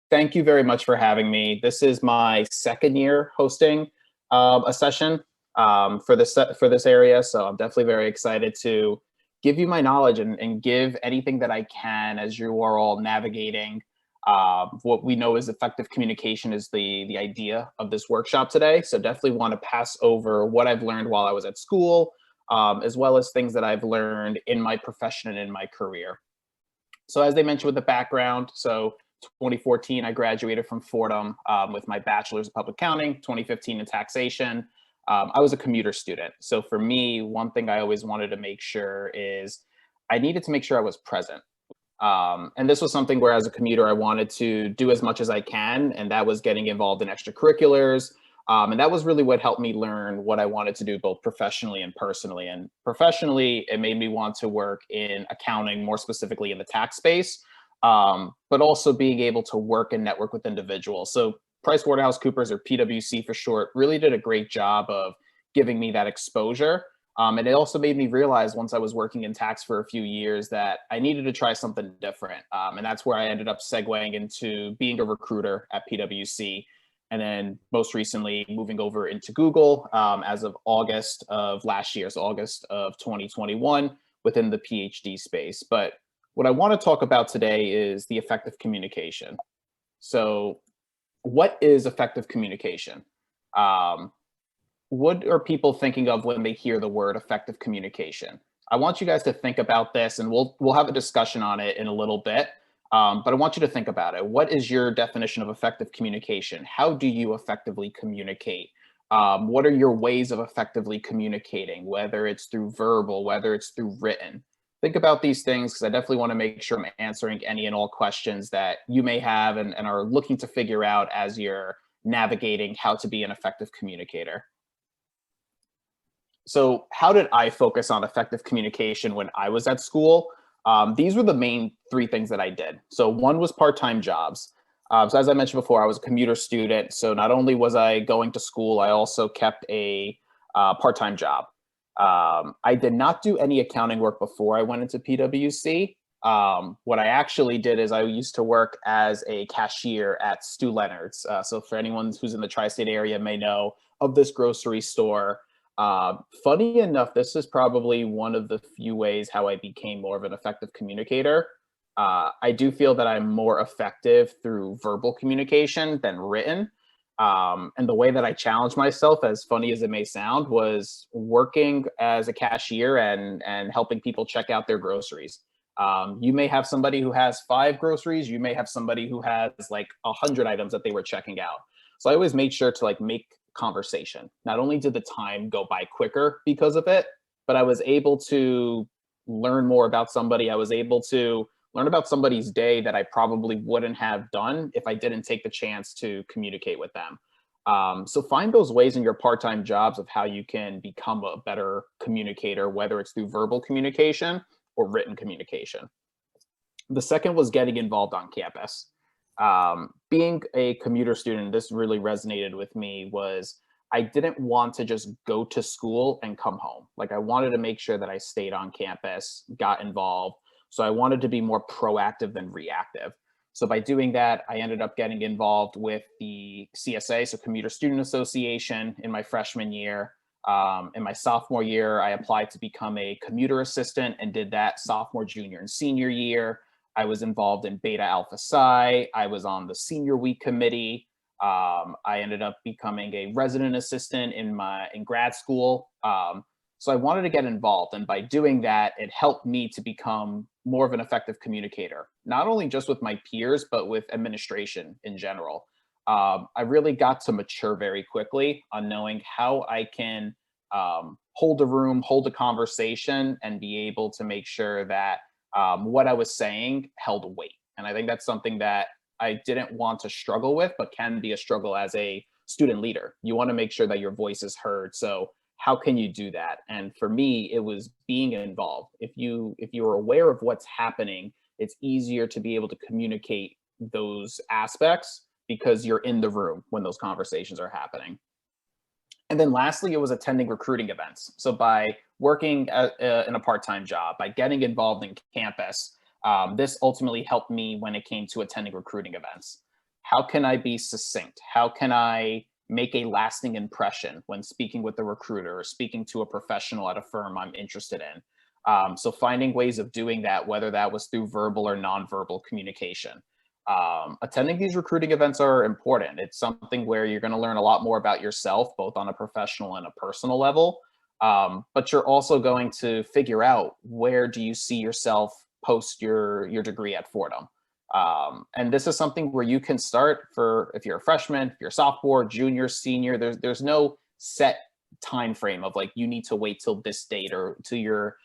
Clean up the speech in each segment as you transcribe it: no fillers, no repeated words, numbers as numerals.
Thank you very much for having me. This is my second year hosting a session for this area, so I'm definitely very excited to give you my knowledge and give anything that I can as you are all navigating what we know is effective communication is the idea of this workshop today. So definitely want to pass over what I've learned while I was at school, as well as things that I've learned in my profession and in my career. So as they mentioned with the background, so 2014, I graduated from Fordham with my bachelor's of public accounting, 2015 in taxation. I was a commuter student. So for me, one thing I always wanted to make sure is I needed to make sure I was present. And this was something where as a commuter, I wanted to do as much as I can. And that was getting involved in extracurriculars. And that was really what helped me learn what I wanted to do both professionally and personally. And professionally, it made me want to work in accounting, more specifically in the tax space, but also being able to work and network with individuals. So PricewaterhouseCoopers, or PwC for short, really did a great job of giving me that exposure. And it also made me realize once I was working in tax for a few years that I needed to try something different. And that's where I ended up segueing into being a recruiter at PwC. And then most recently moving over into Google as of August of last year, so August of 2021 within the PhD space. But what I want to talk about today is the effective communication. So what is effective communication? What are people thinking of when they hear the word effective communication? I want you guys to think about this, and we'll have a discussion on it in a little bit. But I want you to think about it. What is your definition of effective communication? How do you effectively communicate? What are your ways of effectively communicating, whether it's through verbal, whether it's through written? Think about these things because I definitely want to make sure I'm answering any and all questions that you may have and are looking to figure out as you're navigating how to be an effective communicator. So how did I focus on effective communication when I was at school? These were the main three things that I did. So one was part-time jobs. So as I mentioned before, I was a commuter student. So not only was I going to school, I also kept a part-time job. I did not do any accounting work before I went into PwC. What I actually did is I used to work as a cashier at Stu Leonard's. So for anyone who's in the tri-state area may know of this grocery store. Funny enough, this is probably one of the few ways how I became more of an effective communicator. I do feel that I'm more effective through verbal communication than written. And the way that I challenged myself, as funny as it may sound, was working as a cashier and helping people check out their groceries. You may have somebody who has 5 groceries. You may have somebody who has like 100 items that they were checking out. So I always made sure to like make conversation. Not only did the time go by quicker because of it, but I was able to learn more about somebody. I was able to learn about somebody's day that I probably wouldn't have done if I didn't take the chance to communicate with them. So find those ways in your part-time jobs of how you can become a better communicator, whether it's through verbal communication or written communication. The second was getting involved on campus. Being a commuter student, this really resonated with me, was I didn't want to just go to school and come home. Like I wanted to make sure that I stayed on campus, got involved. So I wanted to be more proactive than reactive. So by doing that, I ended up getting involved with the CSA, so Commuter Student Association, in my freshman year. In my sophomore year, I applied to become a commuter assistant and did that sophomore, junior, and senior year. I was involved in Beta Alpha Psi. I was on the senior week committee. I ended up becoming a resident assistant in grad school. So I wanted to get involved. And by doing that, it helped me to become more of an effective communicator, not only just with my peers, but with administration in general. I really got to mature very quickly on knowing how I can hold a room, hold a conversation, and be able to make sure that what I was saying held weight. And I think that's something that I didn't want to struggle with, but can be a struggle as a student leader. You want to make sure that your voice is heard. So how can you do that? And for me, it was being involved. If you're aware of what's happening, it's easier to be able to communicate those aspects because you're in the room when those conversations are happening. And then lastly, it was attending recruiting events. So by working in a part-time job, by getting involved in campus, this ultimately helped me when it came to attending recruiting events. how can I be succinct? How can I make a lasting impression when speaking with a recruiter or speaking to a professional at a firm I'm interested in? So finding ways of doing that, whether that was through verbal or nonverbal communication. Attending these recruiting events are important. It's something where you're going to learn a lot more about yourself, both on a professional and a personal level. But you're also going to figure out, where do you see yourself post your degree at Fordham? And this is something where you can start, for if you're a freshman, if you're a sophomore, junior, senior. There's no set time frame of like, you need to wait till this date or to your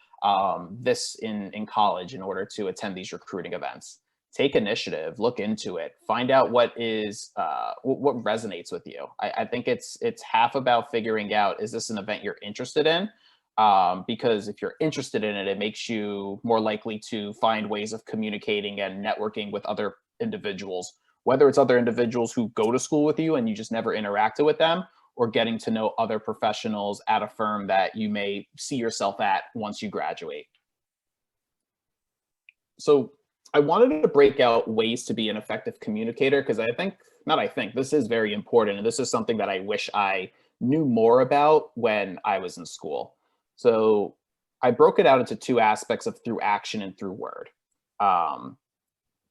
this in college in order to attend these recruiting events. Take initiative, look into it, find out what is what resonates with you. I think it's half about figuring out, is this an event you're interested in? Because if you're interested in it, it makes you more likely to find ways of communicating and networking with other individuals, whether it's other individuals who go to school with you and you just never interacted with them, or getting to know other professionals at a firm that you may see yourself at once you graduate. So I wanted to break out ways to be an effective communicator, because this is very important. And this is something that I wish I knew more about when I was in school. So I broke it out into two aspects of through action and through word.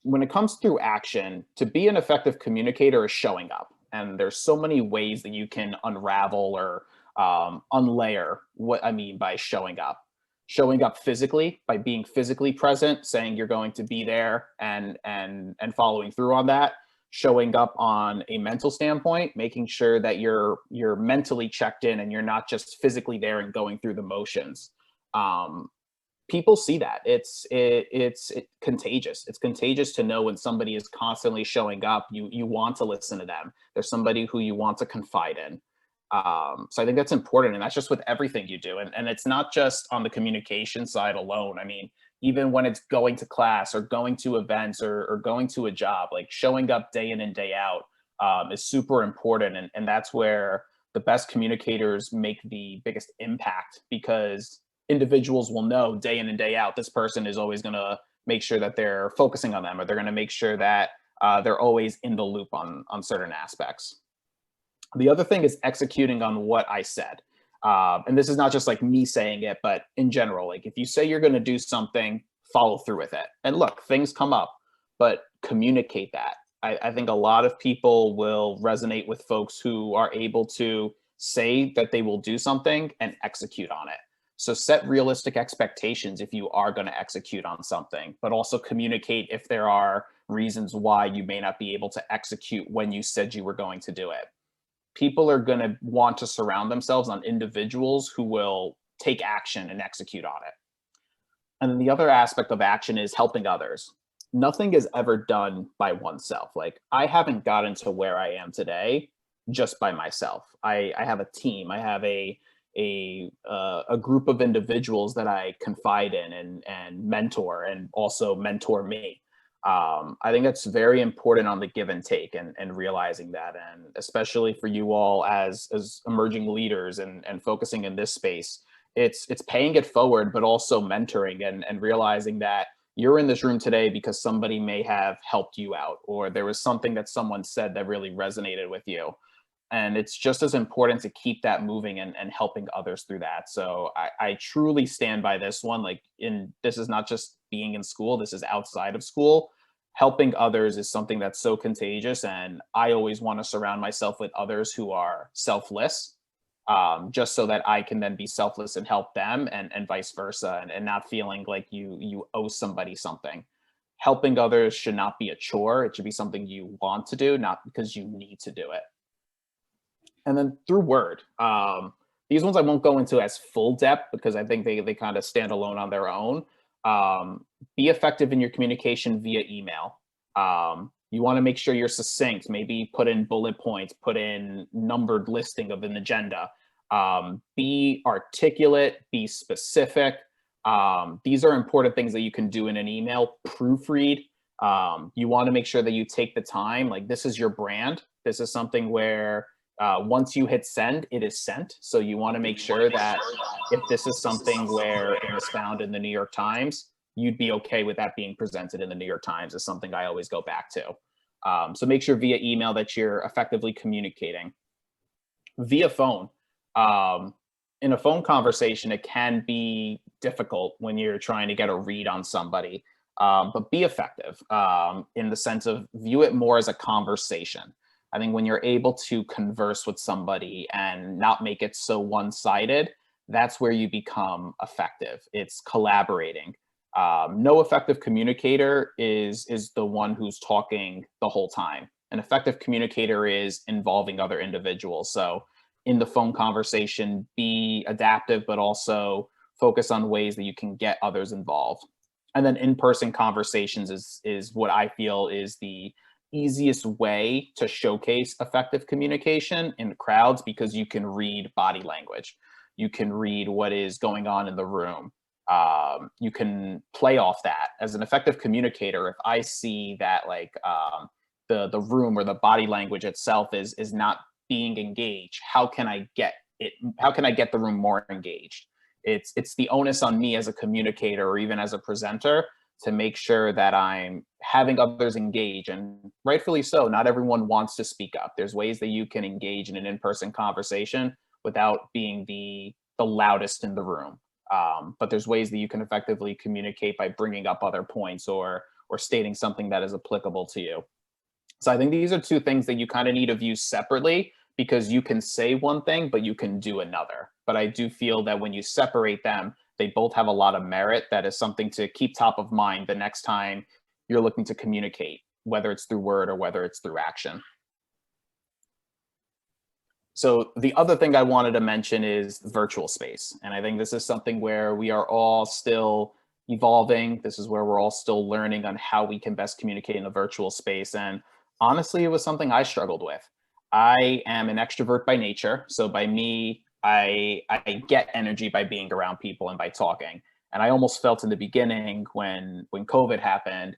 When it comes through action, to be an effective communicator is showing up. And there's so many ways that you can unravel or unlayer what I mean by showing up. Showing up physically, by being physically present, saying you're going to be there and following through on that. Showing up on a mental standpoint, making sure that you're mentally checked in and you're not just physically there and going through the motions. People see that. It's contagious. It's contagious to know when somebody is constantly showing up. You want to listen to them. There's somebody who you want to confide in. So I think that's important, and that's just with everything you do. And it's not just on the communication side alone. I mean, even when it's going to class or going to events or going to a job, like showing up day in and day out is super important. And that's where the best communicators make the biggest impact, because individuals will know day in and day out, this person is always going to make sure that they're focusing on them, or they're going to make sure that they're always in the loop on certain aspects. The other thing is executing on what I said. And this is not just like me saying it, but in general, like if you say you're going to do something, follow through with it. And look, things come up, but communicate that. I think a lot of people will resonate with folks who are able to say that they will do something and execute on it. So set realistic expectations if you are going to execute on something, but also communicate if there are reasons why you may not be able to execute when you said you were going to do it. People are going to want to surround themselves on individuals who will take action and execute on it. And then the other aspect of action is helping others. Nothing is ever done by oneself. Like, I haven't gotten to where I am today just by myself. I have a team. I have a group of individuals that I confide in and mentor, and also mentor me. I think that's very important on the give and take, and realizing that, and especially for you all as emerging leaders and focusing in this space, it's paying it forward, but also mentoring and realizing that you're in this room today because somebody may have helped you out, or there was something that someone said that really resonated with you. And it's just as important to keep that moving and helping others through that. So I truly stand by this one. Like, this is not just being in school, this is outside of school. Helping others is something that's so contagious. And I always want to surround myself with others who are selfless, just so that I can then be selfless and help them, and vice versa, and not feeling like you owe somebody something. Helping others should not be a chore. It should be something you want to do, not because you need to do it. And then through word, these ones I won't go into as full depth, because I think they kind of stand alone on their own. Be effective in your communication via email. You want to make sure you're succinct, maybe put in bullet points, put in numbered listing of an agenda. Be articulate, be specific. These are important things that you can do in an email. Proofread. You want to make sure that you take the time. Like, this is your brand. This is something where once you hit send, it is sent. So you want to make sure that if this is something where it was found in the New York Times, you'd be okay with that being presented in the New York Times, is something I always go back to. So make sure via email that you're effectively communicating. Via phone, in a phone conversation, it can be difficult when you're trying to get a read on somebody, but be effective in the sense of view it more as a conversation. I think when you're able to converse with somebody and not make it so one-sided, that's where you become effective. It's collaborating. No effective communicator is the one who's talking the whole time. An effective communicator is involving other individuals. So in the phone conversation, be adaptive, but also focus on ways that you can get others involved. And then in-person conversations is what I feel is the easiest way to showcase effective communication in crowds, because you can read body language. You can read what is going on in the room. You can play off that. As an effective communicator, if I see that like the room or the body language itself is not being engaged, how can I get it? How can I get the room more engaged? It's the onus on me as a communicator or even as a presenter to make sure that I'm having others engage, and rightfully so. Not everyone wants to speak up. There's ways that you can engage in an in-person conversation without being the loudest in the room. But there's ways that you can effectively communicate by bringing up other points or stating something that is applicable to you. So I think these are two things that you kind of need to view separately, because you can say one thing, but you can do another. But I do feel that when you separate them, they both have a lot of merit. That is something to keep top of mind the next time you're looking to communicate, whether it's through word or whether it's through action. So the other thing I wanted to mention is virtual space. And I think this is something where we are all still evolving. This is where we're all still learning on how we can best communicate in a virtual space. And honestly, it was something I struggled with. I am an extrovert by nature. So by me, I get energy by being around people and by talking. And I almost felt in the beginning when COVID happened,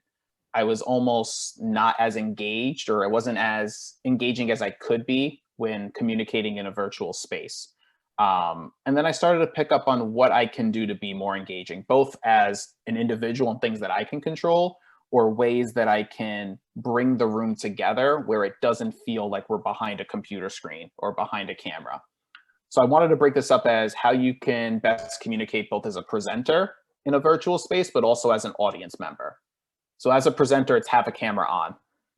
I was almost not as engaged, or I wasn't as engaging as I could be when communicating in a virtual space. And then I started to pick up on what I can do to be more engaging, both as an individual and things that I can control, or ways that I can bring the room together where it doesn't feel like we're behind a computer screen or behind a camera. So I wanted to break this up as how you can best communicate both as a presenter in a virtual space, but also as an audience member. So as a presenter, it's have a camera on.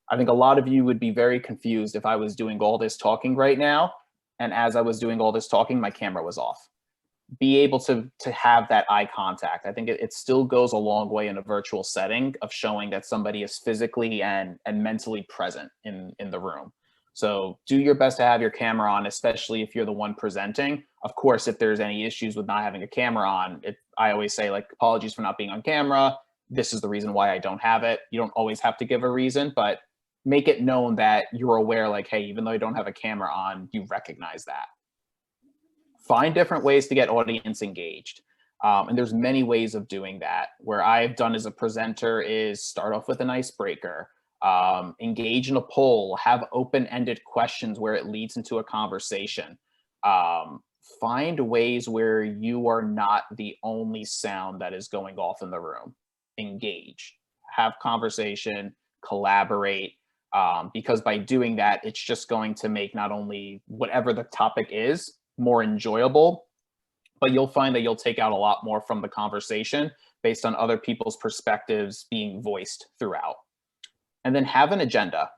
I think a lot of you would be very confused if I was doing all this talking right now, and as I was doing all this talking, my camera was off. Be able to have that eye contact. I think it still goes a long way in a virtual setting of showing that somebody is physically and mentally present in the room. So do your best to have your camera on, especially if you're the one presenting. Of course, if there's any issues with not having a camera on, I always say, like, apologies for not being on camera. This is the reason why I don't have it. You don't always have to give a reason, but make it known that you're aware, like, hey, even though I don't have a camera on, you recognize that. Find different ways to get audience engaged. And there's many ways of doing that. Where I've done as a presenter is start off with an icebreaker, engage in a poll, have open-ended questions where it leads into a conversation. Find ways where you are not the only sound that is going off in the room. Engage, have conversation, collaborate, because by doing that, it's just going to make not only whatever the topic is more enjoyable, but you'll find that you'll take out a lot more from the conversation based on other people's perspectives being voiced throughout. And then have an agenda.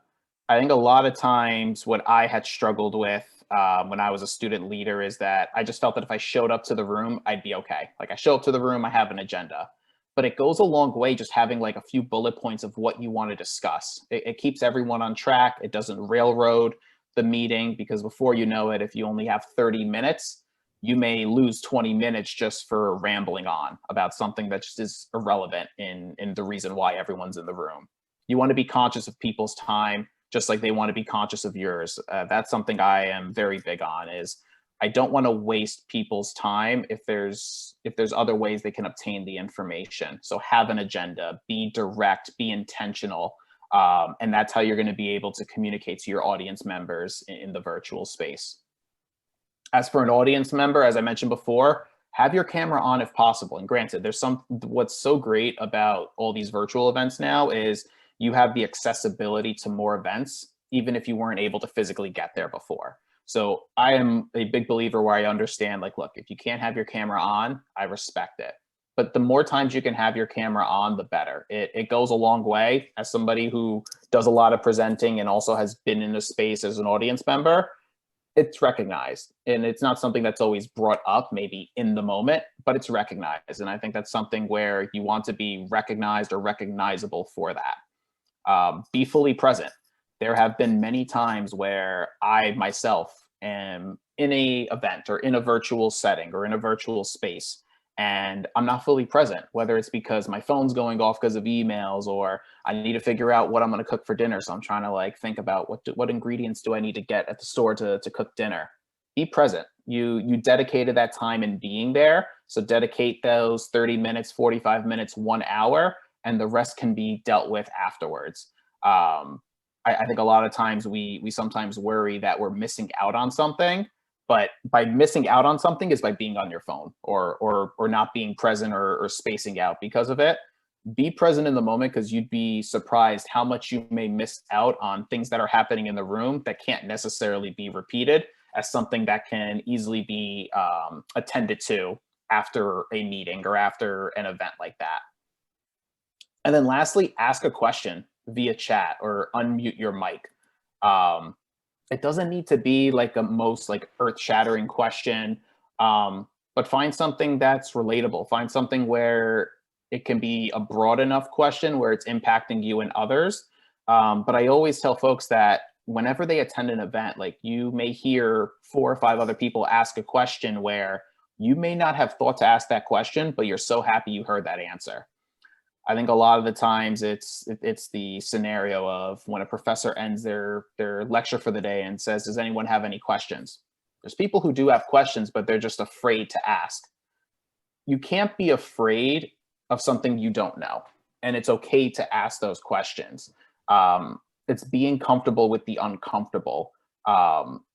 I think a lot of times what I had struggled with when I was a student leader is that I just felt that if I showed up to the room, I'd be okay. Like, I show up to the room, I have an agenda. But it goes a long way just having like a few bullet points of what you want to discuss. It keeps everyone on track. It doesn't railroad the meeting, because before you know it, if you only have 30 minutes, you may lose 20 minutes just for rambling on about something that just is irrelevant in the reason why everyone's in the room. You want to be conscious of people's time, just like they want to be conscious of yours. That's something I am very big on, is I don't want to waste people's time if there's other ways they can obtain the information. So have an agenda, be direct, be intentional. And that's how you're going to be able to communicate to your audience members in the virtual space. As for an audience member, as I mentioned before, have your camera on if possible. And granted, what's so great about all these virtual events now is you have the accessibility to more events, even if you weren't able to physically get there before. So I am a big believer where I understand, like, look, if you can't have your camera on, I respect it. But the more times you can have your camera on, the better. It goes a long way. As somebody who does a lot of presenting and also has been in the space as an audience member, it's recognized. And it's not something that's always brought up maybe in the moment, but it's recognized. And I think that's something where you want to be recognized or recognizable for that. Be fully present. There have been many times where I myself am in a event or in a virtual setting or in a virtual space, and I'm not fully present, whether it's because my phone's going off because of emails, or I need to figure out what I'm going to cook for dinner. So I'm trying to like think about what ingredients do I need to get at the store to cook dinner. Be present. You dedicated that time in being there. So dedicate those 30 minutes, 45 minutes, 1 hour, and the rest can be dealt with afterwards. I think a lot of times we sometimes worry that we're missing out on something. But by missing out on something is by being on your phone or not being present or spacing out because of it. Be present in the moment, because you'd be surprised how much you may miss out on things that are happening in the room that can't necessarily be repeated as something that can easily be attended to after a meeting or after an event like that. And then lastly, ask a question via chat or unmute your mic. It doesn't need to be like a most like earth-shattering question, but find something that's relatable. Find something where it can be a broad enough question where it's impacting you and others. But I always tell folks that whenever they attend an event, like you may hear 4 or 5 other people ask a question where you may not have thought to ask that question, but you're so happy you heard that answer. I think a lot of the times it's the scenario of when a professor ends their lecture for the day and says, does anyone have any questions? There's people who do have questions, but they're just afraid to ask. You can't be afraid of something you don't know. And it's okay to ask those questions. It's being comfortable with the uncomfortable.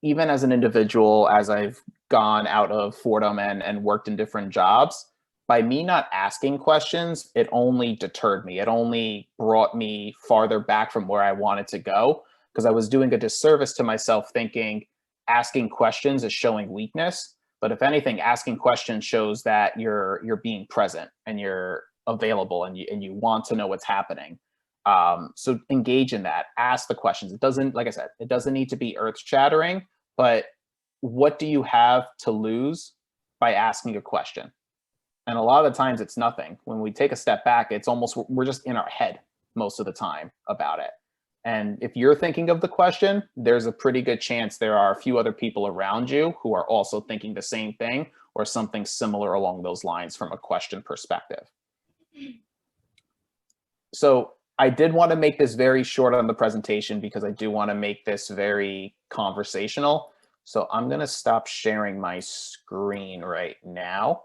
Even as an individual, as I've gone out of Fordham and worked in different jobs, by me not asking questions, it only deterred me. It only brought me farther back from where I wanted to go, because I was doing a disservice to myself thinking asking questions is showing weakness. But if anything, asking questions shows that you're being present and you're available and you want to know what's happening. So engage in that. Ask the questions. It doesn't, like I said, it doesn't need to be earth-shattering, but what do you have to lose by asking a question? And a lot of the times it's nothing. When we take a step back, it's almost, we're just in our head most of the time about it. And if you're thinking of the question, there's a pretty good chance there are a few other people around you who are also thinking the same thing or something similar along those lines from a question perspective. So I did want to make this very short on the presentation because I do want to make this very conversational. So I'm going to stop sharing my screen right now.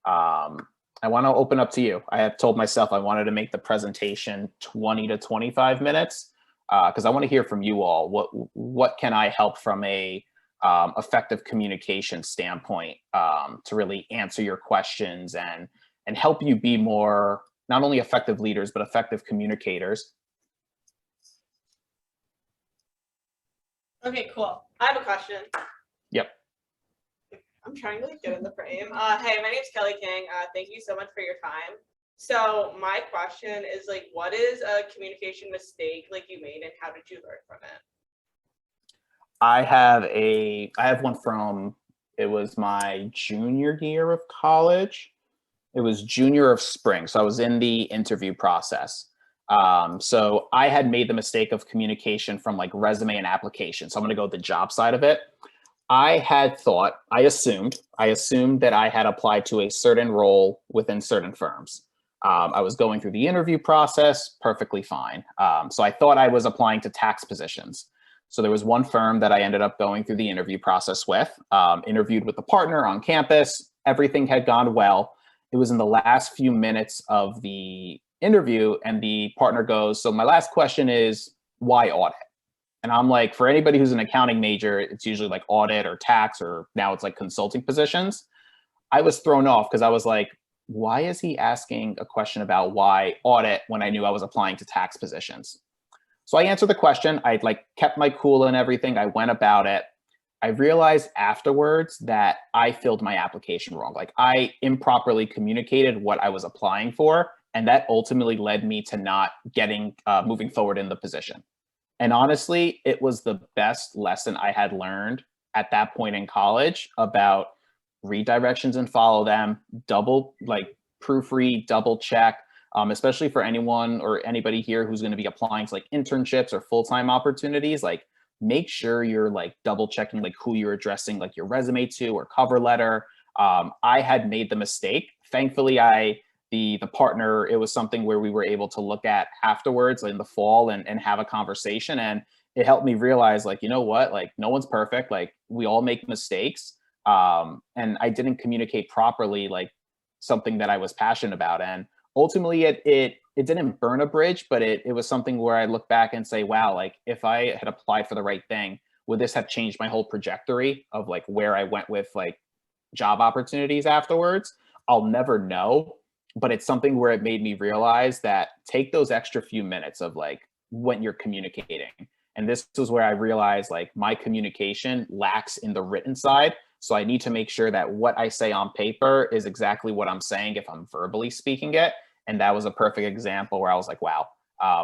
I want to open up to you. I have told myself I wanted to make the presentation 20 to 25 minutes because I want to hear from you all. What can I help from a effective communication standpoint to really answer your questions and help you be more, not only effective leaders, but effective communicators? Okay, cool. I have a question. Yep. I'm trying to like, get in the frame. Hey, my name's Kelly King. Thank you so much for your time. So my question is like, what is a communication mistake like you made and how did you learn from it? I have one from, it was my junior year of college. It was junior of spring. So I was in the interview process. So I had made the mistake of communication from like resume and application. So I'm going to go with the job side of it. I assumed that I had applied to a certain role within certain firms. I was going through the interview process perfectly fine. So I thought I was applying to tax positions. So there was one firm that I ended up going through the interview process with, interviewed with the partner on campus. Everything had gone well. It was in the last few minutes of the interview and the partner goes, so my last question is, why audit? And I'm like, for anybody who's an accounting major, it's usually like audit or tax, or now it's like consulting positions. I was thrown off because I was like, why is he asking a question about why audit when I knew I was applying to tax positions? So I answered the question. I like kept my cool and everything. I went about it. I realized afterwards that I filled my application wrong. Like I improperly communicated what I was applying for, and that ultimately led me to not getting moving forward in the position. And honestly, it was the best lesson I had learned at that point in college about read directions and follow them, double like proofread, double check, especially for anyone or anybody here who's going to be applying to like internships or full-time opportunities. Like make sure you're like double checking like who you're addressing like your resume to or cover letter. I had made the mistake. Thankfully, the partner, it was something where we were able to look at afterwards in the fall and have a conversation. And it helped me realize like, you know what, like no one's perfect. Like we all make mistakes. And I didn't communicate properly, like something that I was passionate about. And ultimately it didn't burn a bridge, but it was something where I look back and say, wow, like if I had applied for the right thing, would this have changed my whole trajectory of like where I went with like job opportunities afterwards? I'll never know. But it's something where it made me realize that take those extra few minutes of like when you're communicating. And this was where I realized like my communication lacks in the written side. So I need to make sure that what I say on paper is exactly what I'm saying if I'm verbally speaking it. And that was a perfect example where I was like, wow,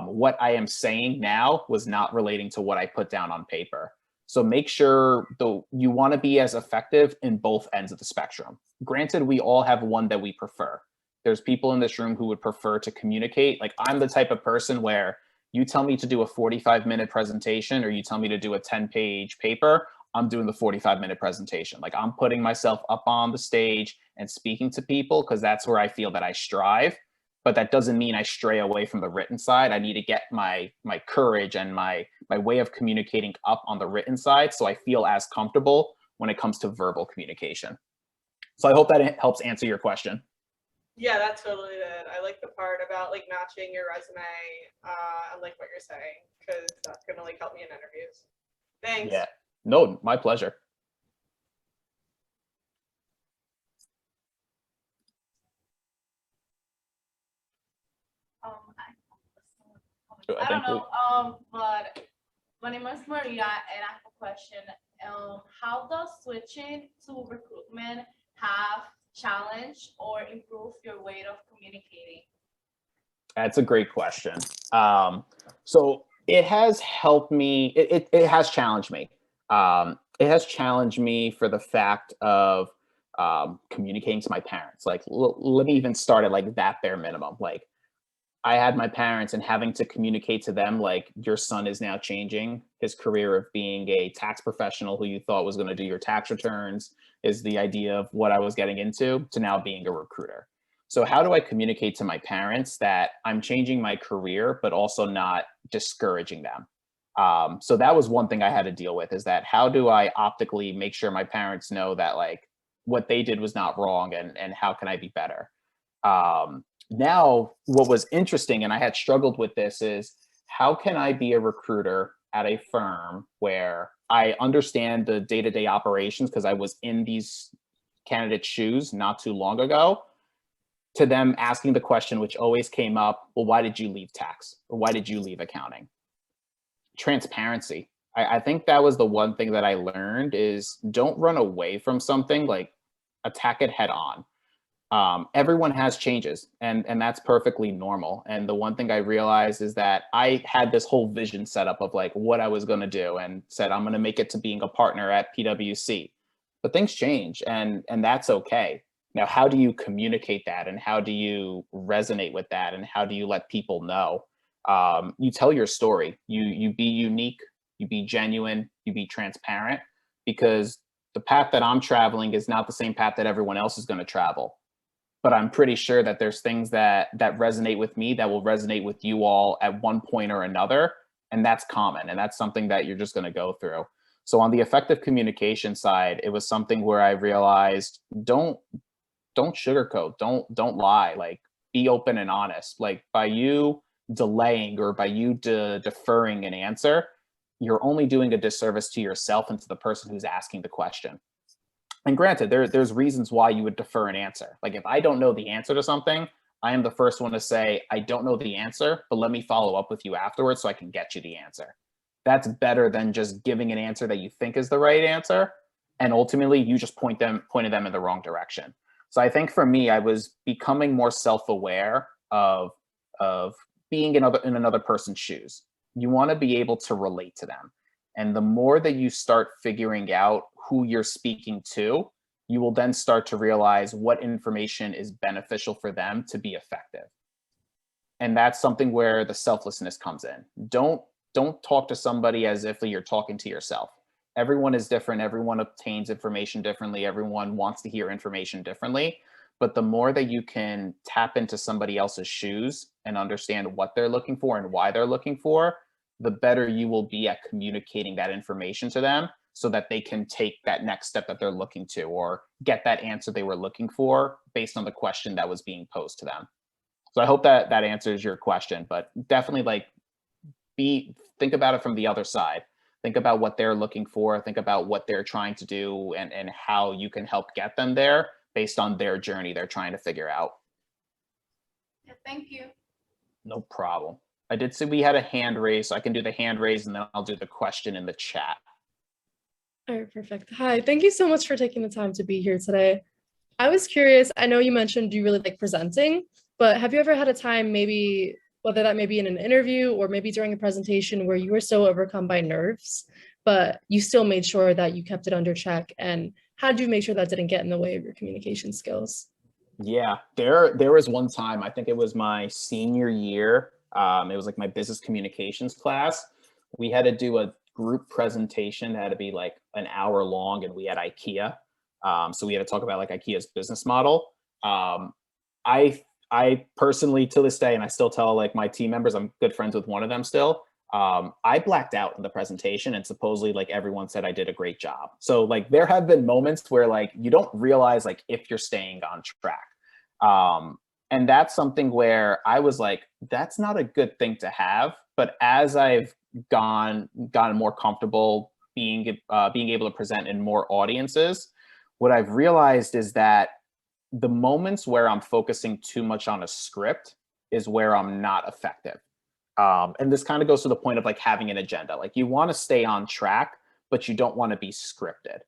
what I am saying now was not relating to what I put down on paper. So make sure though you want to be as effective in both ends of the spectrum. Granted, we all have one that we prefer. There's people in this room who would prefer to communicate. Like I'm the type of person where you tell me to do a 45-minute presentation or you tell me to do a 10-page paper, I'm doing the 45-minute presentation. Like I'm putting myself up on the stage and speaking to people because that's where I feel that I strive. But that doesn't mean I stray away from the written side. I need to get my courage and my way of communicating up on the written side so I feel as comfortable when it comes to verbal communication. So I hope that it helps answer your question. Yeah, that totally did. I like the part about like matching your resume and like what you're saying because that's gonna like help me in interviews. Thanks. Yeah, no, my pleasure. I don't know, but my name is Maria and I have a question. How does switching to recruitment have challenged or improved your way of communicating? That's a great question. So it has helped me, it has challenged me. It has challenged me for the fact of communicating to my parents. Like, let me even start at like that bare minimum. Like, I had my parents and having to communicate to them, like, your son is now changing his career of being a tax professional who you thought was going to do your tax returns, is the idea of what I was getting into, to now being a recruiter. So how do I communicate to my parents that I'm changing my career, but also not discouraging them? So that was one thing I had to deal with, is that how do I optically make sure my parents know that like what they did was not wrong, and how can I be better? Now, what was interesting, and I had struggled with this, is how can I be a recruiter at a firm where I understand the day-to-day operations because I was in these candidates' shoes not too long ago, to them asking the question, which always came up, well, why did you leave tax? Or why did you leave accounting? Transparency. I think that was the one thing that I learned, is don't run away from something, like attack it head on. Everyone has changes, and that's perfectly normal. And the one thing I realized is that I had this whole vision set up of like what I was going to do, and said I'm going to make it to being a partner at PwC. But things change, and that's okay. Now, how do you communicate that, and how do you resonate with that, and how do you let people know? You tell your story. You be unique, you be genuine, you be transparent, because the path that I'm traveling is not the same path that everyone else is going to travel. But I'm pretty sure that there's things that resonate with me that will resonate with you all at one point or another. And that's common. And that's something that you're just going to go through. So on the effective communication side, it was something where I realized, don't sugarcoat, don't lie, like be open and honest. Like by you delaying or by you deferring an answer, you're only doing a disservice to yourself and to the person who's asking the question. And granted, there's reasons why you would defer an answer. Like if I don't know the answer to something, I am the first one to say, I don't know the answer, but let me follow up with you afterwards so I can get you the answer. That's better than just giving an answer that you think is the right answer. And ultimately you just pointed them in the wrong direction. So I think for me, I was becoming more self-aware of being in another person's shoes. You want to be able to relate to them. And the more that you start figuring out who you're speaking to, you will then start to realize what information is beneficial for them to be effective. And that's something where the selflessness comes in. Don't talk to somebody as if you're talking to yourself. Everyone is different. Everyone obtains information differently. Everyone wants to hear information differently. But the more that you can tap into somebody else's shoes and understand what they're looking for and why they're looking for, the better you will be at communicating that information to them so that they can take that next step that they're looking to or get that answer they were looking for based on the question that was being posed to them. So I hope that that answers your question, but definitely like think about it from the other side. Think about what they're looking for, think about what they're trying to do and how you can help get them there based on their journey they're trying to figure out. Yeah, thank you. No problem. I did see we had a hand raise, so I can do the hand raise and then I'll do the question in the chat. All right, perfect. Hi, thank you so much for taking the time to be here today. I was curious, I know you mentioned you really like presenting, but have you ever had a time, maybe whether that may be in an interview or maybe during a presentation, where you were so overcome by nerves, but you still made sure that you kept it under check? And how did you make sure that didn't get in the way of your communication skills? Yeah, there was one time, I think it was my senior year. It was like my business communications class. We had to do a group presentation that had to be like an hour long, and we had IKEA. So we had to talk about like IKEA's business model. I personally, to this day, and I still tell like my team members, I'm good friends with one of them still. I blacked out in the presentation, and supposedly like everyone said I did a great job. So like there have been moments where like you don't realize like if you're staying on track. And that's something where I was like, that's not a good thing to have. But as I've gotten more comfortable being able to present in more audiences, what I've realized is that the moments where I'm focusing too much on a script is where I'm not effective. And this kind of goes to the point of like having an agenda. Like you want to stay on track, but you don't want to be scripted.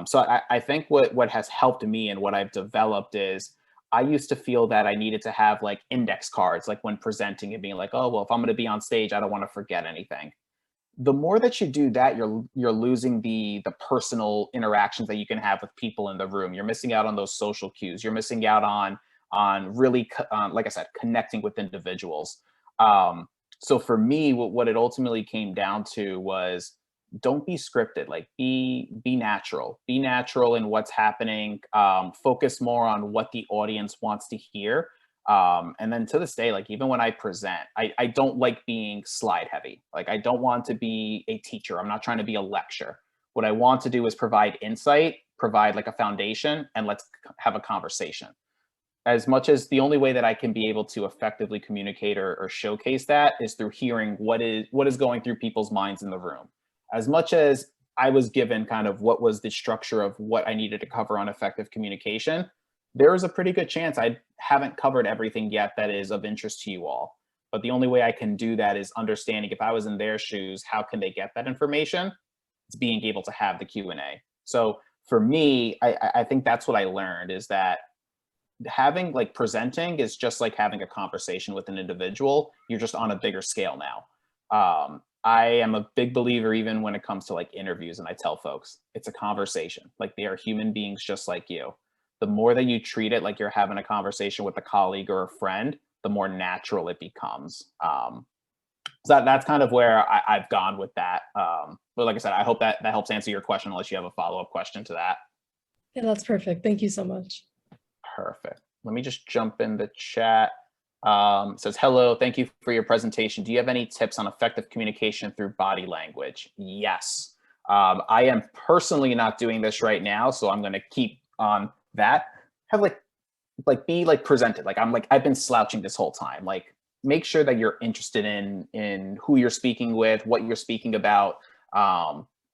So I think what has helped me and what I've developed is I used to feel that I needed to have like index cards, like when presenting and being like, oh, well, if I'm going to be on stage, I don't want to forget anything. The more that you do that, you're losing the personal interactions that you can have with people in the room. You're missing out on those social cues. You're missing out on really, like I said, connecting with individuals. So for me, what it ultimately came down to was don't be scripted. Like be natural. Be natural in what's happening. Focus more on what the audience wants to hear. And then to this day, like even when I present, I don't like being slide heavy. Like I don't want to be a teacher. I'm not trying to be a lecture. What I want to do is provide insight, provide like a foundation, and let's have a conversation. As much as the only way that I can be able to effectively communicate or showcase that is through hearing what is going through people's minds in the room. As much as I was given kind of what was the structure of what I needed to cover on effective communication, there is a pretty good chance I haven't covered everything yet that is of interest to you all. But the only way I can do that is understanding if I was in their shoes, how can they get that information? It's being able to have the Q&A. So for me, I think that's what I learned is that having like presenting is just like having a conversation with an individual. You're just on a bigger scale now. I am a big believer even when it comes to like interviews, and I tell folks it's a conversation. Like they are human beings just like you. The more that you treat it like you're having a conversation with a colleague or a friend, the more natural it becomes. So that's kind of where I've gone with that. But like I said, I hope that helps answer your question, unless you have a follow-up question to that. Yeah, that's perfect. Thank you so much. Perfect. Let me just jump in the chat. It says, hello, thank you for your presentation. Do you have any tips on effective communication through body language? Yes. I am personally not doing this right now, so I'm going to keep on that. Have be like presented. Like I've been slouching this whole time. Like make sure that you're interested in who you're speaking with, what you're speaking about.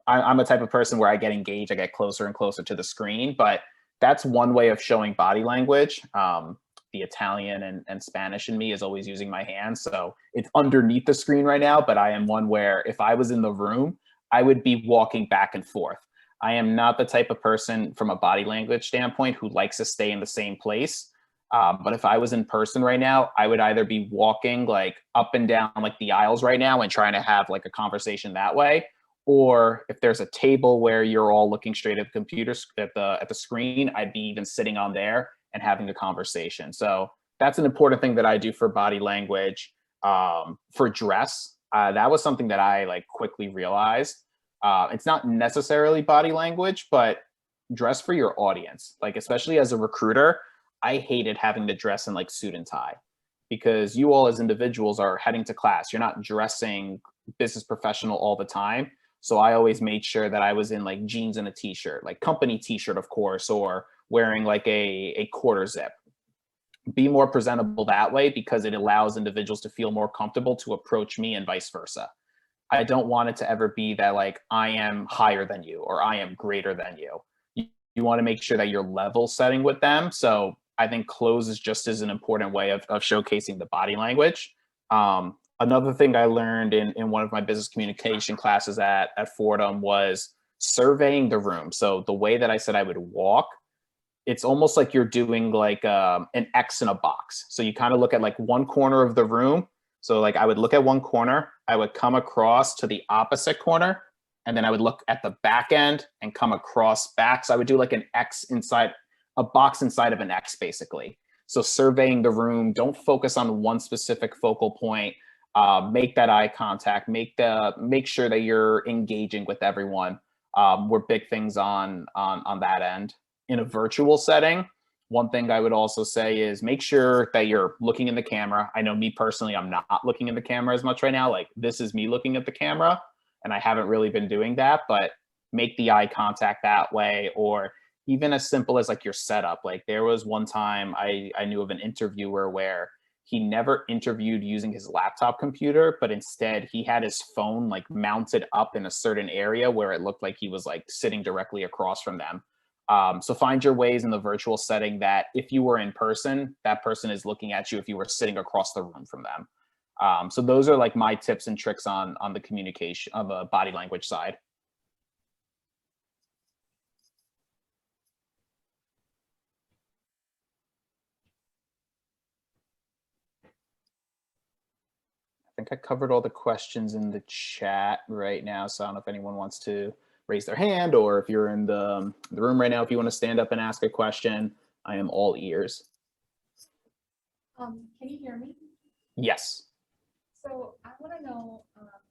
I'm a type of person where I get engaged, I get closer and closer to the screen, but that's one way of showing body language. The Italian and Spanish in me is always using my hands. So it's underneath the screen right now, but I am one where if I was in the room, I would be walking back and forth. I am not the type of person from a body language standpoint who likes to stay in the same place. But if I was in person right now, I would either be walking like up and down like the aisles right now and trying to have like a conversation that way. Or if there's a table where you're all looking straight at the computer at the screen, I'd be even sitting on there and having a conversation. So that's an important thing that I do for body language. For dress, that was something that I like quickly realized. It's not necessarily body language, but dress for your audience. Like, especially as a recruiter, I hated having to dress in like suit and tie, because you all as individuals are heading to class. You're not dressing business professional all the time. So I always made sure that I was in like jeans and a t-shirt, like company t-shirt, of course, or wearing like a quarter zip. Be more presentable that way, because it allows individuals to feel more comfortable to approach me and vice versa. I don't want it to ever be that like I am higher than you or I am greater than you. You want to make sure that you're level setting with them. So I think clothes is just as an important way of showcasing the body language. Another thing I learned in one of my business communication classes at Fordham was surveying the room. So the way that I said I would walk, it's almost like you're doing like an X in a box. So you kind of look at like one corner of the room. So like I would look at one corner, I would come across to the opposite corner, and then I would look at the back end and come across back. So I would do like an X inside, a box inside of an X basically. So surveying the room, don't focus on one specific focal point. Make that eye contact, make sure that you're engaging with everyone. Were big things on that end. In a virtual setting, one thing I would also say is make sure that you're looking in the camera. I know me personally, I'm not looking in the camera as much right now. Like, this is me looking at the camera, and I haven't really been doing that, but make the eye contact that way. Or even as simple as like your setup. Like, there was one time I knew of an interviewer where he never interviewed using his laptop computer, but instead he had his phone like mounted up in a certain area where it looked like he was like sitting directly across from them. So find your ways in the virtual setting that if you were in person, that person is looking at you if you were sitting across the room from them. So those are like my tips and tricks on the communication, on the body language side. I think I covered all the questions in the chat right now. So I don't know if anyone wants to raise their hand, or if you're in the room right now, if you want to stand up and ask a question, I am all ears. Can you hear me? Yes. So I want to know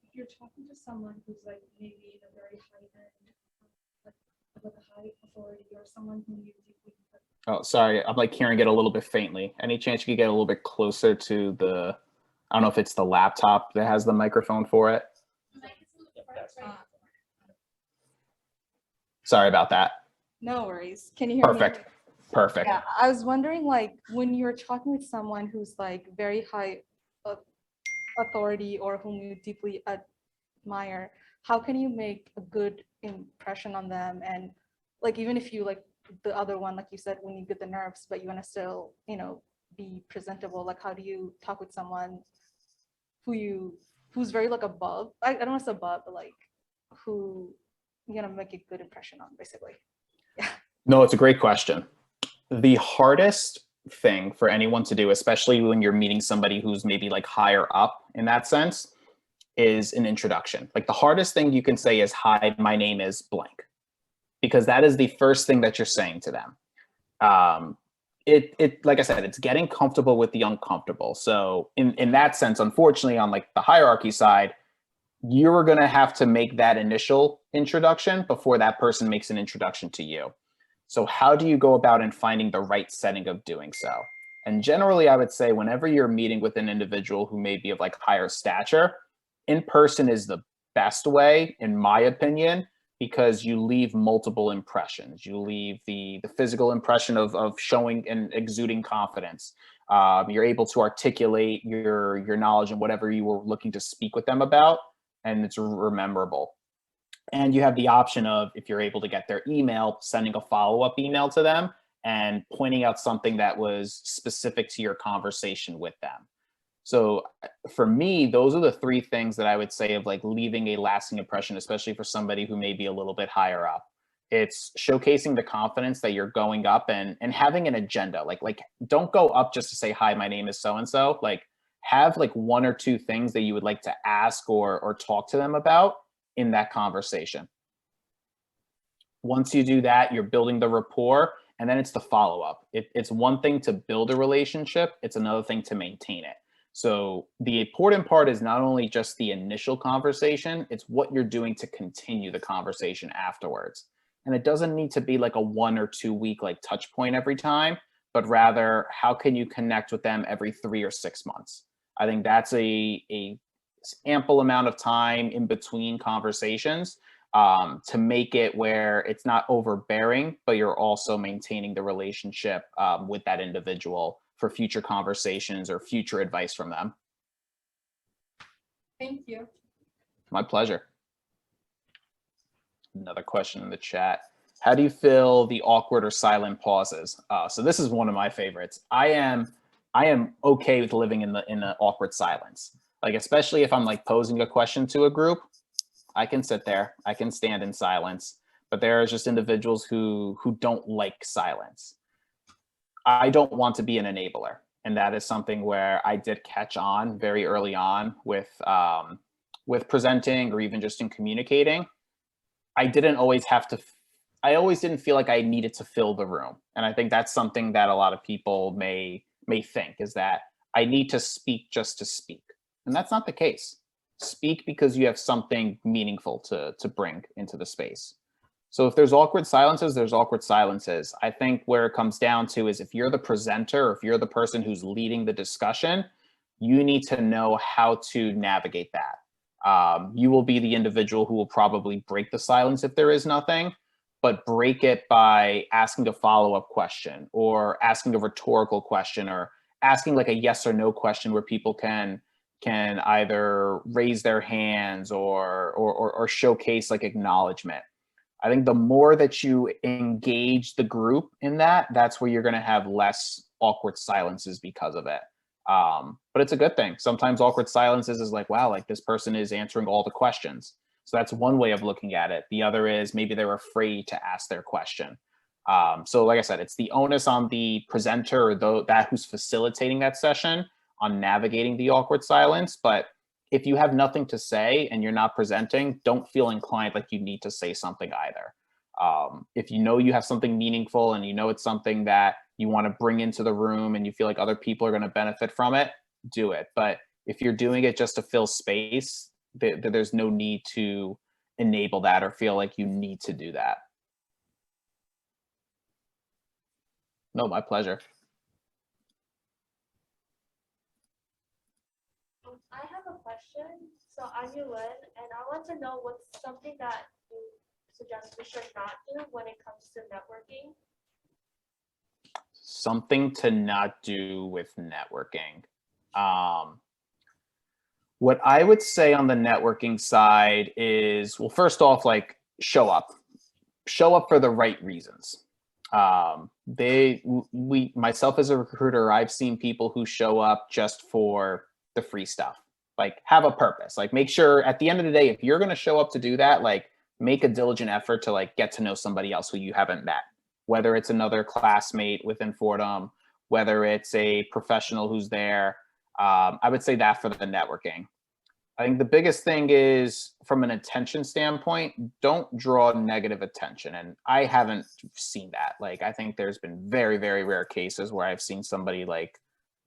if you're talking to someone who's like maybe in a very high end, like a high authority, or someone who you deeply. Oh, sorry. I'm like hearing it a little bit faintly. Any chance you could get a little bit closer to the, I don't know if it's the laptop that has the microphone for it. Sorry about that. No worries. Can you hear me? Perfect. Perfect. Yeah, I was wondering, like, when you're talking with someone who's like very high authority or whom you deeply admire, how can you make a good impression on them? And like, even if you like the other one, like you said, when you get the nerves, but you want to still, you know, be presentable, like how do you talk with someone who's very like above, I don't want to say above, but like who you're gonna make a good impression on, basically? Yeah. No, it's a great question. The hardest thing for anyone to do, especially when you're meeting somebody who's maybe like higher up in that sense, is an introduction. Like, the hardest thing you can say is, "Hi, my name is blank," because that is the first thing that you're saying to them. Like I said, it's getting comfortable with the uncomfortable. So in that sense, unfortunately, on like the hierarchy side, you're going to have to make that initial introduction before that person makes an introduction to you. So how do you go about in finding the right setting of doing so? And generally, I would say whenever you're meeting with an individual who may be of like higher stature, in person is the best way, in my opinion, because you leave multiple impressions. You leave the physical impression of showing and exuding confidence. You're able to articulate your knowledge and whatever you were looking to speak with them about, and it's rememberable. And you have the option of, if you're able to get their email, sending a follow-up email to them and pointing out something that was specific to your conversation with them. So for me, those are the three things that I would say of like leaving a lasting impression, especially for somebody who may be a little bit higher up. It's showcasing the confidence that you're going up and having an agenda. Like don't go up just to say, hi, my name is so-and-so. Like have like one or two things that you would like to ask or talk to them about in that conversation. Once you do that, you're building the rapport, and then it's the follow-up. It's one thing to build a relationship, it's another thing to maintain it. So the important part is not only just the initial conversation, it's what you're doing to continue the conversation afterwards. And it doesn't need to be like a 1 or 2 week like touch point every time, but rather how can you connect with them every 3 or 6 months? I think that's a ample amount of time in between conversations to make it where it's not overbearing, but you're also maintaining the relationship with that individual for future conversations or future advice from them. Thank you. My pleasure. Another question in the chat. How do you fill the awkward or silent pauses? So this is one of my favorites. I am okay with living in the awkward silence. Like, especially if I'm like posing a question to a group, I can sit there, I can stand in silence, but there are just individuals who don't like silence. I don't want to be an enabler. And that is something where I did catch on very early on with presenting or even just in communicating. I always didn't feel like I needed to fill the room. And I think that's something that a lot of people may think, is that I need to speak just to speak. And that's not the case. Speak because you have something meaningful to bring into the space. So if there's awkward silences, there's awkward silences. I think where it comes down to is if you're the presenter, or if you're the person who's leading the discussion, you need to know how to navigate that. You will be the individual who will probably break the silence if there is nothing, but break it by asking a follow-up question or asking a rhetorical question or asking like a yes or no question where people can either raise their hands or showcase like acknowledgement. I think the more that you engage the group in that, that's where you're going to have less awkward silences because of it. But it's a good thing. Sometimes awkward silences is like, wow, like this person is answering all the questions. So that's one way of looking at it. The other is maybe they're afraid to ask their question. So like I said, it's the onus on the presenter or that who's facilitating that session on navigating the awkward silence. But if you have nothing to say and you're not presenting, don't feel inclined like you need to say something either. If you know you have something meaningful and you know it's something that you want to bring into the room and you feel like other people are going to benefit from it, do it. But if you're doing it just to fill space, there's no need to enable that or feel like you need to do that. No, my pleasure. I have a question. So I'm Yulin, and I want to know what's something that you suggest we should not do when it comes to networking. Something to not do with networking. What I would say on the networking side is, well, first off, like show up for the right reasons. Myself as a recruiter, I've seen people who show up just for the free stuff. Like have a purpose, like make sure at the end of the day, if you're going to show up to do that, like make a diligent effort to like get to know somebody else who you haven't met, whether it's another classmate within Fordham, whether it's a professional who's there. I would say that for the networking. I think the biggest thing is from an attention standpoint, don't draw negative attention. And I haven't seen that. Like, I think there's been very, very rare cases where I've seen somebody like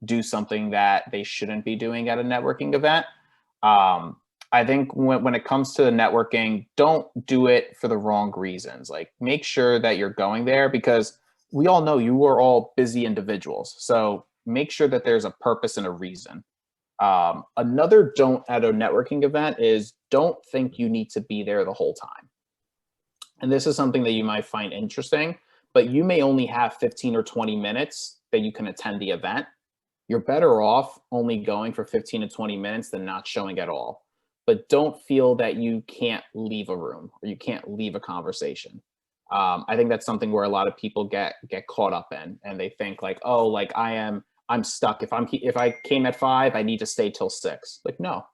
do something that they shouldn't be doing at a networking event. I think when it comes to networking, don't do it for the wrong reasons. Like make sure that you're going there because we all know you are all busy individuals. So make sure that there's a purpose and a reason. Another don't at a networking event is don't think you need to be there the whole time. And this is something that you might find interesting, but you may only have 15 or 20 minutes that you can attend the event. You're better off only going for 15 to 20 minutes than not showing at all. but don't feel that you can't leave a room or you can't leave a conversation. I think that's something where a lot of people get caught up in, and they think like, oh, like I'm stuck. If I came at 5, I need to stay till 6. Like, no,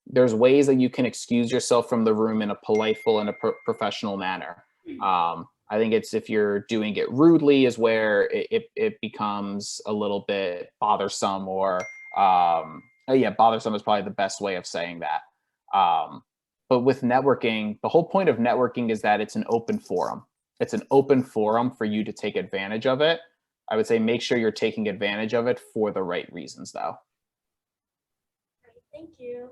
there's ways that you can excuse yourself from the room in a politeful and a professional manner. I think it's if you're doing it rudely is where it becomes a little bit bothersome, or yeah, bothersome is probably the best way of saying that. But with networking, the whole point of networking is that it's an open forum. It's an open forum for you to take advantage of it. I would say make sure you're taking advantage of it for the right reasons, though. Thank you.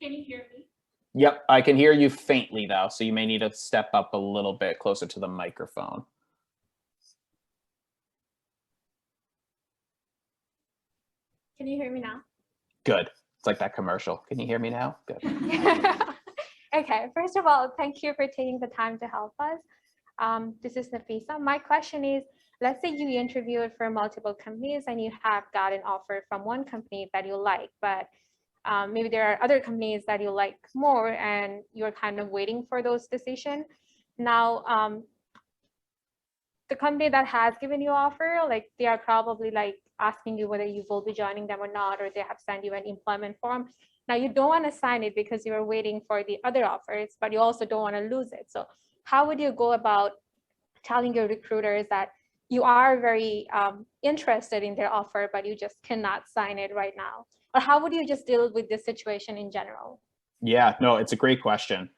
Can you hear me? Yep, I can hear you faintly, though, so you may need to step up a little bit closer to the microphone. Can you hear me now? Good. It's like that commercial. Can you hear me now? Good. Okay, first of all, thank you for taking the time to help us. This is Nafisa. My question is, let's say you interviewed for multiple companies and you have got an offer from one company that you like, but maybe there are other companies that you like more and you're kind of waiting for those decisions. Now, the company that has given you offer, like they are probably like asking you whether you will be joining them or not, or they have sent you an employment form. Now you don't want to sign it because you are waiting for the other offers, but you also don't want to lose it. So how would you go about telling your recruiters that you are very interested in their offer, but you just cannot sign it right now? Or how would you just deal with this situation in general? Yeah, no, it's a great question.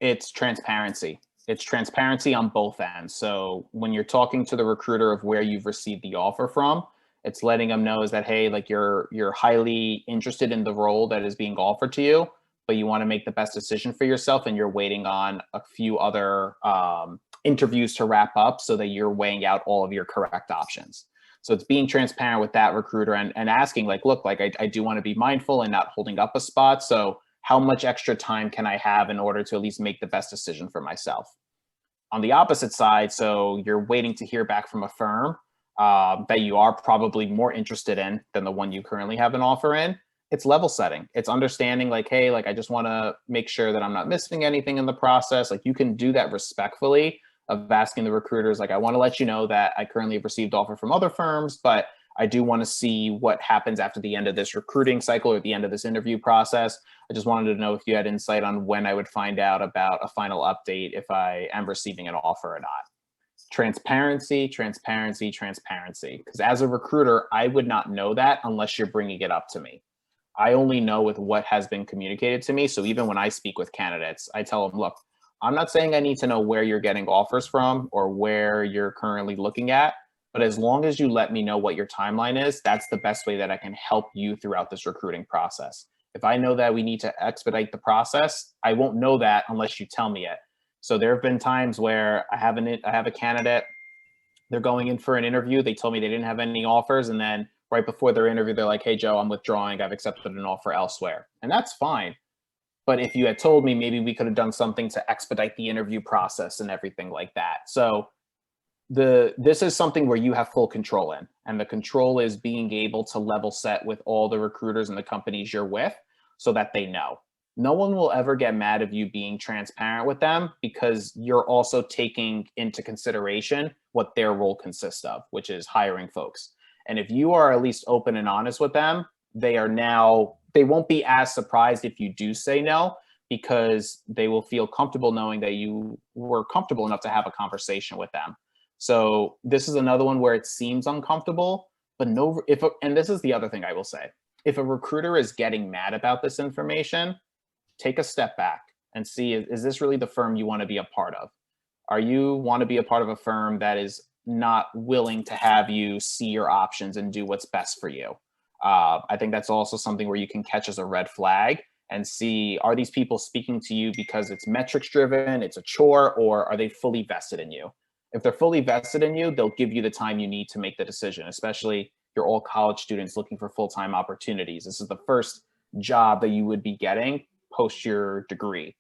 It's transparency. It's transparency on both ends. So when you're talking to the recruiter of where you've received the offer from, it's letting them know is that, hey, like you're highly interested in the role that is being offered to you, but you want to make the best decision for yourself, and you're waiting on a few other interviews to wrap up so that you're weighing out all of your correct options. So it's being transparent with that recruiter and asking like, look, like I do want to be mindful and not holding up a spot. So how much extra time can I have in order to at least make the best decision for myself? On the opposite side, so you're waiting to hear back from a firm that you are probably more interested in than the one you currently have an offer in. It's level setting. It's understanding like, hey, like I just want to make sure that I'm not missing anything in the process. Like you can do that respectfully of asking the recruiters, like, I want to let you know that I currently have received offer from other firms, but I do want to see what happens after the end of this recruiting cycle or the end of this interview process. I just wanted to know if you had insight on when I would find out about a final update if I am receiving an offer or not. Transparency, transparency, transparency. Because as a recruiter, I would not know that unless you're bringing it up to me. I only know with what has been communicated to me. So even when I speak with candidates, I tell them, look, I'm not saying I need to know where you're getting offers from or where you're currently looking at, but as long as you let me know what your timeline is, that's the best way that I can help you throughout this recruiting process. If I know that we need to expedite the process, I won't know that unless you tell me it. So there have been times where I have a candidate, they're going in for an interview. They told me they didn't have any offers. And then right before their interview, they're like, hey, Joe, I'm withdrawing. I've accepted an offer elsewhere. And that's fine. But if you had told me, maybe we could have done something to expedite the interview process and everything like that. So this is something where you have full control in, and the control is being able to level set with all the recruiters and the companies you're with so that they know. No one will ever get mad of you being transparent with them because you're also taking into consideration what their role consists of, which is hiring folks. And if you are at least open and honest with them, they won't be as surprised if you do say no, because they will feel comfortable knowing that you were comfortable enough to have a conversation with them. So this is another one where it seems uncomfortable, but and this is the other thing I will say, if a recruiter is getting mad about this information, take a step back and see, is this really the firm you want to be a part of? Are you want to be a part of a firm that is not willing to have you see your options and do what's best for you? I think that's also something where you can catch as a red flag and see, are these people speaking to you because it's metrics driven, it's a chore, or are they fully vested in you? If they're fully vested in you, they'll give you the time you need to make the decision, especially you're all college students looking for full-time opportunities. This is the first job that you would be getting post your degree.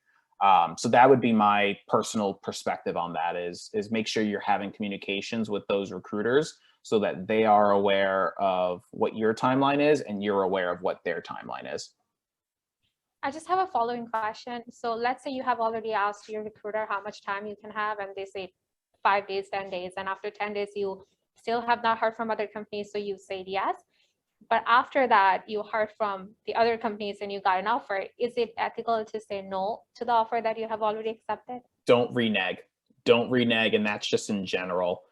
So that would be my personal perspective on that is make sure you're having communications with those recruiters so that they are aware of what your timeline is and you're aware of what their timeline is. I just have a following question. So let's say you have already asked your recruiter how much time you can have, and they say 5 days, 10 days, and after 10 days, you still have not heard from other companies, so you said yes. But after that, you heard from the other companies and you got an offer. Is it ethical to say no to the offer that you have already accepted? Don't renege. Don't renege, and that's just in general.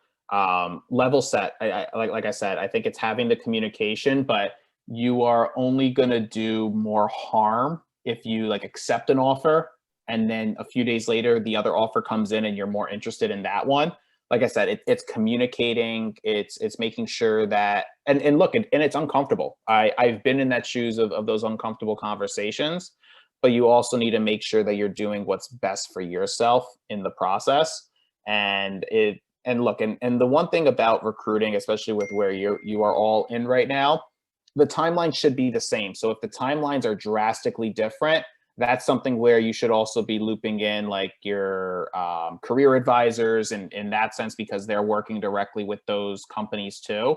Level set. Like I said, I think it's having the communication, but you are only gonna do more harm if you like accept an offer and then a few days later the other offer comes in and you're more interested in that one. Like I said, it's communicating, it's making sure that, and look, and it's uncomfortable. I've been in that shoes of those uncomfortable conversations, but you also need to make sure that you're doing what's best for yourself in the process. And look, and the one thing about recruiting, especially with where you are all in right now, the timeline should be the same. So if the timelines are drastically different, that's something where you should also be looping in like your career advisors in that sense, because they're working directly with those companies too.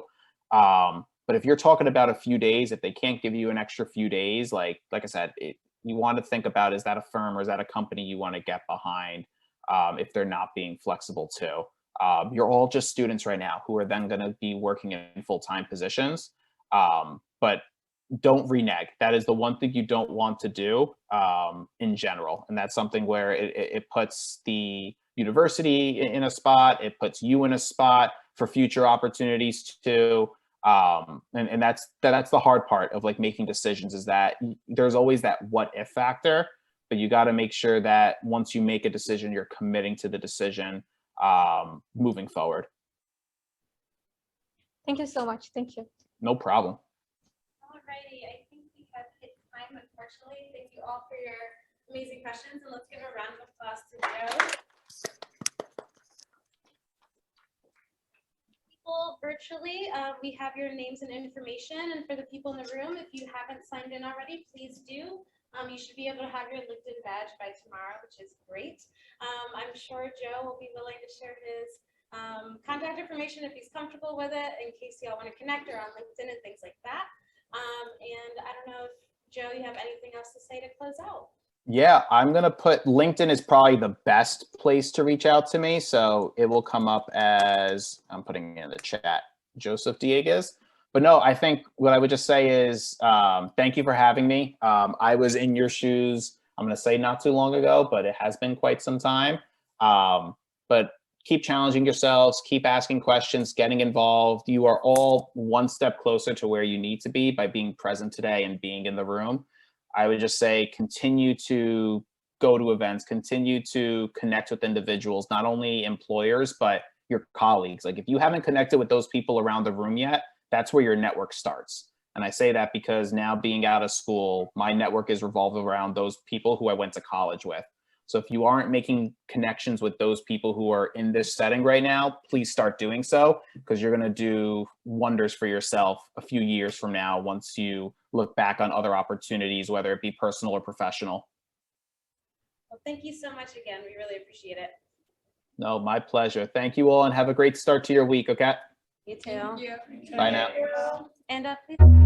But if you're talking about a few days, if they can't give you an extra few days, like I said, you want to think about, is that a firm or is that a company you want to get behind if they're not being flexible too. You're all just students right now who are then going to be working in full-time positions. But don't renege. That is the one thing you don't want to do in general. And that's something where it puts the university in a spot, it puts you in a spot for future opportunities too. And that's the hard part of like making decisions, is that there's always that what if factor, but you got to make sure that once you make a decision, you're committing to the decision moving forward. Thank you so much. Thank you. No problem. Alrighty, I think we have hit time, unfortunately. Thank you all for your amazing questions, and let's give a round of applause to Joe. People virtually, we have your names and information, and for the people in the room, if you haven't signed in already, please do. You should be able to have your LinkedIn badge by tomorrow, which is great. I'm sure Joe will be willing to share his contact information if he's comfortable with it, in case y'all want to connect or on LinkedIn and things like that. And I don't know if Joe, you have anything else to say to close out? Yeah, I'm going to put LinkedIn is probably the best place to reach out to me. So it will come up as, I'm putting in the chat, Joseph Dieguez. But no, I think what I would just say is thank you for having me. I was in your shoes, I'm going to say not too long ago, but it has been quite some time. But keep challenging yourselves, keep asking questions, getting involved. You are all one step closer to where you need to be by being present today and being in the room. I would just say continue to go to events, continue to connect with individuals, not only employers, but your colleagues. Like if you haven't connected with those people around the room yet, that's where your network starts. And I say that because now being out of school, my network is revolved around those people who I went to college with. So if you aren't making connections with those people who are in this setting right now, please start doing so, because you're going to do wonders for yourself a few years from now once you look back on other opportunities, whether it be personal or professional. Well, thank you so much again. We really appreciate it. No, my pleasure. Thank you all and have a great start to your week, okay? You too. Thank you. Bye now. And please.